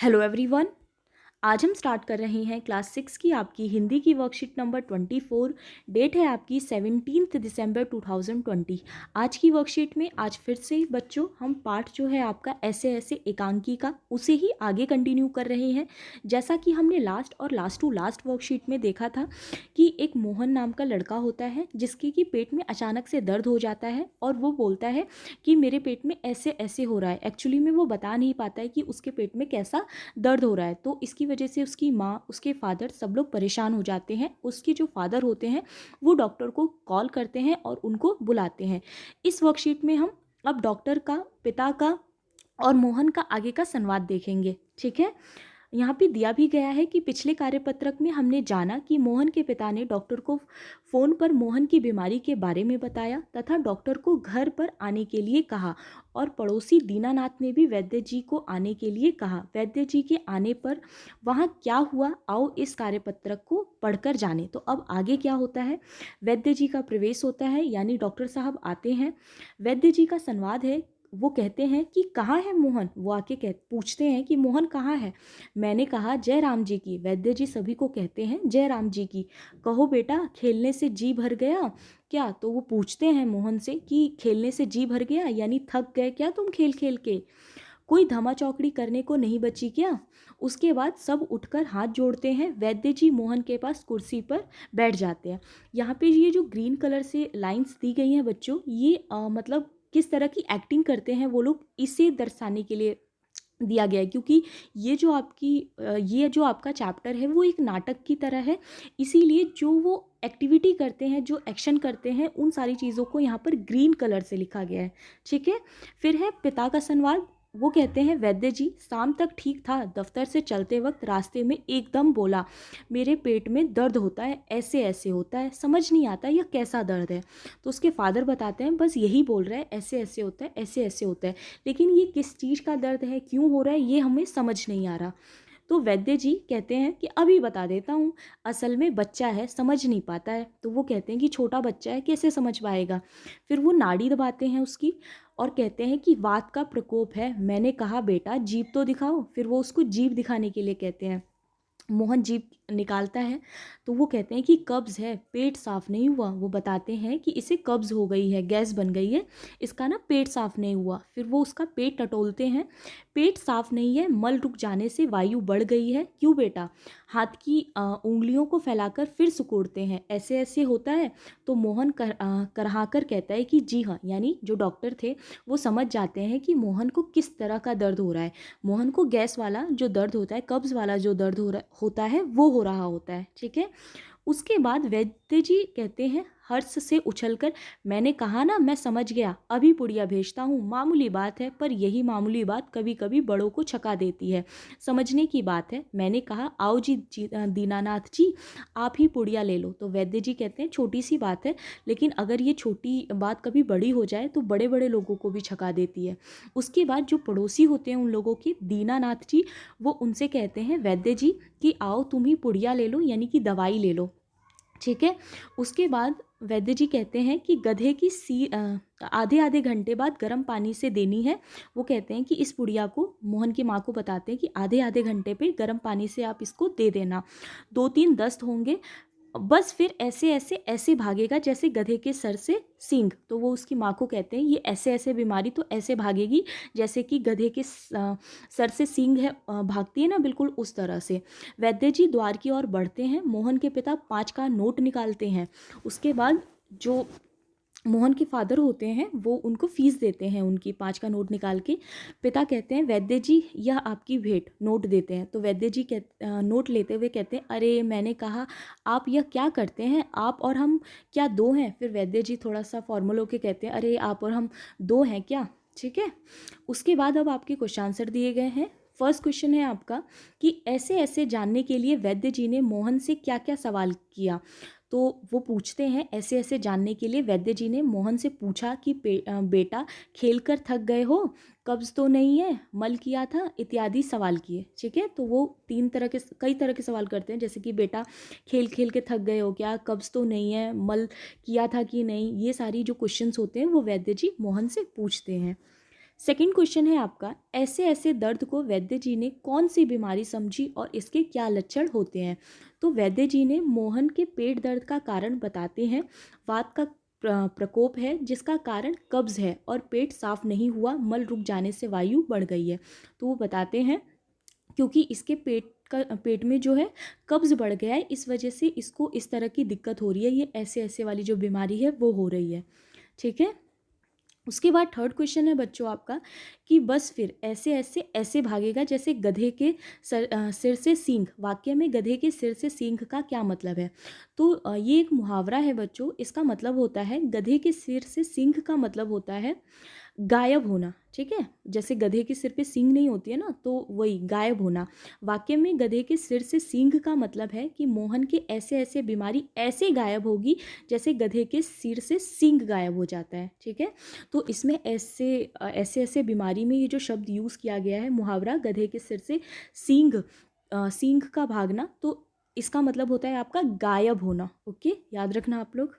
Hello everyone. आज हम start कर रहे हैं क्लास 6 की आपकी हिंदी की वर्कशीट नंबर 24। डेट है आपकी 17 दिसंबर 2020। आज की वर्कशीट में आज फिर से बच्चों हम पार्ट जो है आपका ऐसे ऐसे एकांकी का उसे ही आगे कंटिन्यू कर रहे हैं। जैसा कि हमने लास्ट और लास्ट टू लास्ट वर्कशीट में देखा था कि एक मोहन नाम का लड़का होता है जिसके कि पेट में अचानक से दर्द हो जाता है और वो बोलता है कि मेरे पेट में ऐसे ऐसे हो रहा है। एक्चुअली में वो बता नहीं पाता है कि उसके पेट में कैसा दर्द हो रहा है, तो इसकी वजह से उसकी माँ, उसके फादर सब लोग परेशान हो जाते हैं। उसके जो फादर होते हैं वो डॉक्टर को कॉल करते हैं और उनको बुलाते हैं। इस वर्कशीट में हम अब डॉक्टर का, पिता का और मोहन का आगे का संवाद देखेंगे। ठीक है, यहाँ पे दिया भी गया है कि पिछले कार्यपत्रक में हमने जाना कि मोहन के पिता ने डॉक्टर को फ़ोन पर मोहन की बीमारी के बारे में बताया तथा डॉक्टर को घर पर आने के लिए कहा और पड़ोसी दीनानाथ ने भी वैद्य जी को आने के लिए कहा। वैद्य जी के आने पर वहाँ क्या हुआ, आओ इस कार्यपत्रक को पढ़कर जाने। तो अब आगे क्या होता है, वैद्य जी का प्रवेश होता है, यानी डॉक्टर साहब आते हैं। वैद्य जी का संवाद है। वो कहते हैं कि कहाँ है मोहन। वो आके पूछते हैं कि मोहन कहाँ है। मैंने कहा जय राम जी की। वैद्य जी सभी को कहते हैं जय राम जी की। कहो बेटा, खेलने से जी भर गया क्या। तो वो पूछते हैं मोहन से कि खेलने से जी भर गया यानी थक गए क्या तुम खेल खेल के, कोई धमा चौकड़ी करने को नहीं बची क्या। उसके बाद सब उठकर हाथ जोड़ते हैं। वैद्य जी मोहन के पास कुर्सी पर बैठ जाते हैं। यहाँ पे ये जो ग्रीन कलर से लाइंस दी गई हैं बच्चों, ये मतलब किस तरह की एक्टिंग करते हैं वो लोग, इसे दर्शाने के लिए दिया गया है। क्योंकि ये जो आपका चैप्टर है वो एक नाटक की तरह है, इसीलिए जो वो एक्टिविटी करते हैं, जो एक्शन करते हैं, उन सारी चीज़ों को यहाँ पर ग्रीन कलर से लिखा गया है। ठीक है, फिर है पिता का संवाद। वो कहते हैं वैद्य जी शाम तक ठीक था, दफ्तर से चलते वक्त रास्ते में एकदम बोला मेरे पेट में दर्द होता है, ऐसे ऐसे होता है, समझ नहीं आता यह कैसा दर्द है। तो उसके फादर बताते हैं बस यही बोल रहा है, ऐसे ऐसे होता है, ऐसे ऐसे होता है, लेकिन ये किस चीज़ का दर्द है, क्यों हो रहा है, ये हमें समझ नहीं आ रहा। तो वैद्य जी कहते हैं कि अभी बता देता हूँ, असल में बच्चा है समझ नहीं पाता है। तो वो कहते हैं कि छोटा बच्चा है कैसे समझ पाएगा। फिर वो नाड़ी दबाते हैं उसकी और कहते हैं कि वात का प्रकोप है। मैंने कहा बेटा जीभ तो दिखाओ। फिर वो उसको जीभ दिखाने के लिए कहते हैं। मोहन जीभ निकालता है तो वो कहते हैं कि कब्ज़ है, पेट साफ नहीं हुआ। वो बताते हैं कि इसे कब्ज़ हो गई है, गैस बन गई है, इसका ना पेट साफ नहीं हुआ। फिर वो उसका पेट टटोलते हैं। पेट साफ नहीं है, मल रुक जाने से वायु बढ़ गई है। क्यों बेटा। हाथ की उंगलियों को फैलाकर फिर सिकोड़ते हैं, ऐसे ऐसे होता है। तो मोहन करहाकर कहता है कि जी हाँ, यानी जो डॉक्टर थे वो समझ जाते हैं कि मोहन को किस तरह का दर्द हो रहा है। मोहन को गैस वाला जो दर्द होता है, कब्ज़ वाला जो दर्द होता है वो हो रहा होता है। ठीक है, उसके बाद वैद्य जी कहते हैं हर्ष से उछलकर, मैंने कहा ना मैं समझ गया, अभी पुड़िया भेजता हूँ। मामूली बात है, पर यही मामूली बात कभी कभी बड़ों को छका देती है, समझने की बात है। मैंने कहा आओ दीनानाथ जी आप ही पुड़िया ले लो। तो वैद्य जी कहते हैं छोटी सी बात है, लेकिन अगर ये छोटी बात कभी बड़ी हो जाए तो बड़े बड़े लोगों को भी छका देती है। उसके बाद जो पड़ोसी होते हैं उन लोगों के, दीनानाथ जी, वो उनसे कहते हैं वैद्य जी कि आओ तुम ही पुड़िया ले लो, यानी कि दवाई ले लो। ठीक है, उसके बाद वैद्य जी कहते हैं कि गधे की आधे आधे घंटे बाद गर्म पानी से देनी है। वो कहते हैं कि इस पुड़िया को, मोहन की माँ को बताते हैं कि आधे आधे घंटे पे गर्म पानी से आप इसको दे देना, 2-3 दस्त होंगे, बस फिर ऐसे ऐसे ऐसे भागेगा जैसे गधे के सर से सींग। तो वो उसकी माँ को कहते हैं ये ऐसे ऐसे बीमारी तो ऐसे भागेगी जैसे कि गधे के सर से सींग है, भागती है ना, बिल्कुल उस तरह से। वैद्य जी द्वार की ओर बढ़ते हैं। मोहन के पिता 5 का नोट निकालते हैं। उसके बाद जो मोहन के फादर होते हैं वो उनको फीस देते हैं, उनकी 5 का नोट निकाल के। पिता कहते हैं वैद्य जी यह आपकी भेंट, नोट देते हैं। तो वैद्य जी नोट लेते हुए कहते हैं अरे मैंने कहा आप यह क्या करते हैं, आप और हम क्या दो हैं। फिर वैद्य जी थोड़ा सा फॉर्मल होके कहते हैं अरे आप और हम दो हैं क्या। ठीक है, उसके बाद अब आपके क्वेश्चन आंसर दिए गए हैं। फर्स्ट क्वेश्चन है आपका कि ऐसे ऐसे जानने के लिए वैद्य जी ने मोहन से क्या क्या सवाल किया। तो वो पूछते हैं ऐसे ऐसे जानने के लिए वैद्य जी ने मोहन से पूछा कि बेटा खेल कर थक गए हो, कब्ज तो नहीं है, मल किया था, इत्यादि सवाल किए। ठीक है, तो वो कई तरह के सवाल करते हैं, जैसे कि बेटा खेल खेल के थक गए हो क्या, कब्ज तो नहीं है, मल किया था कि नहीं, ये सारी जो क्वेश्चंस होते हैं वो वैद्य जी मोहन से पूछते हैं। सेकंड क्वेश्चन है आपका, ऐसे ऐसे दर्द को वैद्य जी ने कौन सी बीमारी समझी और इसके क्या लक्षण होते हैं। तो वैद्य जी ने मोहन के पेट दर्द का कारण बताते हैं वात का प्रकोप है जिसका कारण कब्ज है और पेट साफ नहीं हुआ, मल रुक जाने से वायु बढ़ गई है। तो वो बताते हैं क्योंकि इसके पेट में जो है कब्ज बढ़ गया है, इस वजह से इसको इस तरह की दिक्कत हो रही है, ये ऐसे ऐसे वाली जो बीमारी है वो हो रही है। ठीक है। उसके बाद थर्ड क्वेश्चन है बच्चों आपका कि बस फिर ऐसे ऐसे ऐसे भागेगा जैसे गधे के सिर से सींग। वाक्य में गधे के सिर से सींग का क्या मतलब है। तो ये एक मुहावरा है बच्चों, इसका मतलब होता है गधे के सिर से सींग का मतलब होता है गायब होना। ठीक है, जैसे गधे के सिर पे सींग नहीं होती है ना, तो वही गायब होना। वाक्य में गधे के सिर से सींग का मतलब है कि मोहन के ऐसे ऐसे बीमारी ऐसे गायब होगी जैसे गधे के सिर से सींग गायब हो जाता है। ठीक है, तो इसमें ऐसे ऐसे ऐसे बीमारी में ये जो शब्द यूज़ किया गया है मुहावरा गधे के सिर से सींग, सींग का भागना, तो इसका मतलब होता है आपका गायब होना। ओके, याद रखना आप लोग।